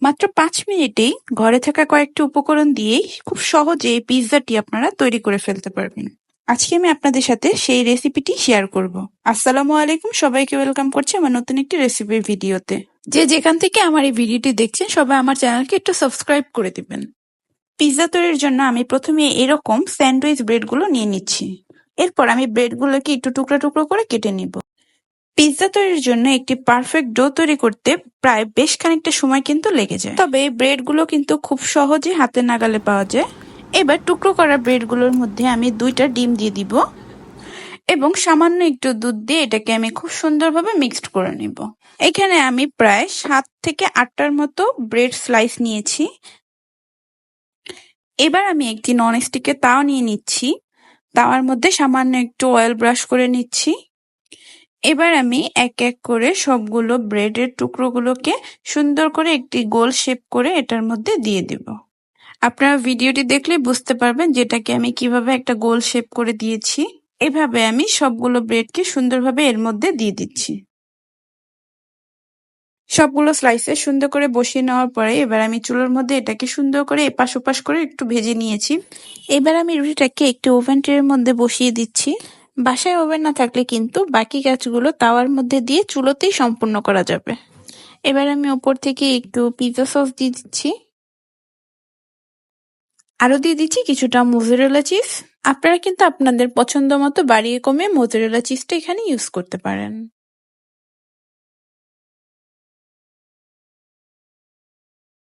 মাত্র ৫ মিনিটেই ঘরে থাকা কয়েকটি উপকরণ দিয়েই খুব সহজে এই পিৎজাটি আপনারা তৈরি করে ফেলতে পারবেন। আজকে আমি আপনাদের সাথে সেই রেসিপিটি শেয়ার করব। আসসালামু আলাইকুম, সবাইকে ওয়েলকাম করছি আমার নতুন একটি রেসিপির ভিডিওতে। যে যেখান থেকে আমার এই ভিডিওটি দেখছেন সবাই আমার চ্যানেলকে একটু সাবস্ক্রাইব করে দিবেন। পিৎজা তৈরির জন্য আমি প্রথমে এরকম স্যান্ডউইচ ব্রেডগুলো নিয়ে নিচ্ছি। এরপর আমি ব্রেডগুলোকে একটু টুকরো টুকরো করে কেটে নিব। পিৎজা তৈরির জন্য একটি পারফেক্ট ডো তৈরি করতে প্রায় বেশ খানিকটা সময় কিন্তু লেগে যায়, তবে এই ব্রেডগুলো কিন্তু খুব সহজে হাতে নাগালে পাওয়া যায়। এবার টুকরো করা ব্রেডগুলোর মধ্যে আমি 2টা ডিম দিয়ে দিব এবং সামান্য একটু দুধ দিয়ে এটাকে আমি খুব সুন্দরভাবে মিক্সড করে নিব। এখানে আমি প্রায় 7 থেকে 8টার মতো ব্রেড স্লাইস নিয়েছি। এবার আমি একটি ননস্টিকের তাওয়া নিয়ে নিচ্ছি। তাওয়ার মধ্যে সামান্য একটু অয়েল ব্রাশ করে নিচ্ছি। এবার আমি এক এক করে সবগুলো ব্রেডের টুকরোগুলোকে সুন্দর করে একটি গোল শেপ করে এটার মধ্যে দিয়ে দিব। আপনারা ভিডিওটি দেখলে বুঝতে পারবেন যেটাকে আমি কিভাবে একটা গোল শেপ করে দিয়েছি। এভাবে আমি সবগুলো ব্রেডকে সুন্দরভাবে এর মধ্যে দিয়ে দিচ্ছি। সবগুলো স্লাইসে সুন্দর করে বসিয়ে নেওয়ার পরে এবার আমি চুলার মধ্যে এটাকে সুন্দর করে এপাশ ওপাশ করে একটু ভেজে নিয়েছি। এবার আমি রুটিটাকে একটি ওভেন ট্রের মধ্যে বসিয়ে দিচ্ছি। বাসায় ওভেন না থাকলে কিন্তু বাকি কাজগুলো তাওয়ার মধ্যে দিয়ে চুলোতেই সম্পূর্ণ করা যাবে। এবার আমি উপর থেকে একটু পিৎজা সস দিয়ে দিচ্ছি। আরো দিয়ে দিচ্ছি কিছুটা মোজারেলা চিজ। আপনারা কিন্তু আপনাদের পছন্দ মতো বাড়িয়ে কমিয়ে মোজারেলা চিজটা এখানে ইউজ করতে পারেন।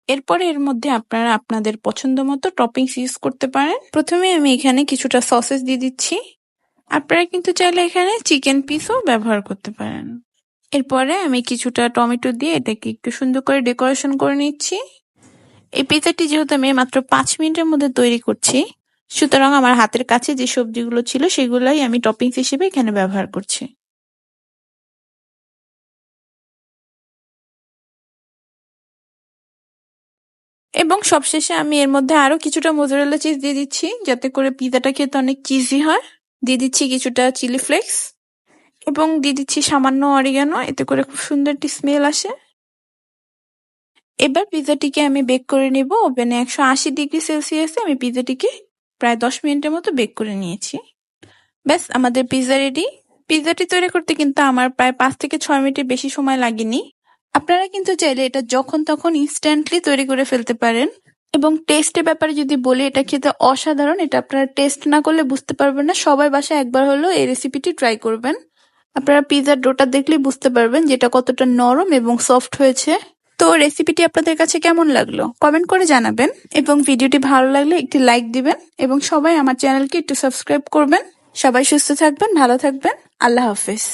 এরপরে এর মধ্যে আপনারা আপনাদের পছন্দ মতো টপিংস ইউজ করতে পারেন। প্রথমে আমি এখানে কিছুটা সসেস দিয়ে দিচ্ছি। আপনারা কিন্তু চাইলে এখানে চিকেন পিসও ব্যবহার করতে পারেন। এরপরে আমি কিছুটা টমেটো দিয়ে এটাকে একটু সুন্দর করে ডেকোরেশন করে নিচ্ছি। এই পিৎজাটি যেহেতু আমি মাত্র 5 মিনিটের মধ্যে তৈরি করছি, সুতরাং আমার হাতের কাছে যে সবজিগুলো ছিল সেগুলাই আমি টপিংস হিসেবে এখানে ব্যবহার করছি। এবং সবশেষে আমি এর মধ্যে আরো কিছুটা মোজারেলা চিজ দিয়ে দিচ্ছি যাতে করে পিৎজাটা খেতে অনেক চিজি হয়। দিয়ে দিচ্ছি কিছুটা চিলি ফ্লেক্স এবং দিয়ে দিচ্ছি সামান্য অরিগানো, এতে করে খুব সুন্দর একটি স্মেল আসে। এবার পিৎজাটিকে আমি বেক করে নিব ওভেনে 180°C। আমি পিৎজাটিকে প্রায় 10 মিনিটের মতো বেক করে নিয়েছি। ব্যাস, আমাদের পিৎজা রেডি। পিৎজাটি তৈরি করতে কিন্তু আমার প্রায় 5 থেকে 6 মিনিটের বেশি সময় লাগেনি। আপনারা কিন্তু চাইলে এটা যখন তখন ইনস্ট্যান্টলি তৈরি করে ফেলতে পারেন। এবং টেস্টের ব্যাপারে যদি বলি, এটা খেতে অসাধারণ। এটা আপনারা টেস্ট না করলে বুঝতে পারবেন না। সবাই বাসায় একবার হলেও এই রেসিপিটি ট্রাই করবেন। আপনারা পিৎজার ডোটা দেখলেই বুঝতে পারবেন যেটা কতটা নরম এবং সফট হয়েছে। তো রেসিপিটি আপনাদের কাছে কেমন লাগলো কমেন্ট করে জানাবেন এবং ভিডিওটি ভালো লাগলে একটি লাইক দিবেন এবং সবাই আমার চ্যানেলকে একটু সাবস্ক্রাইব করবেন। সবাই সুস্থ থাকবেন, ভালো থাকবেন। আল্লাহ হাফেজ।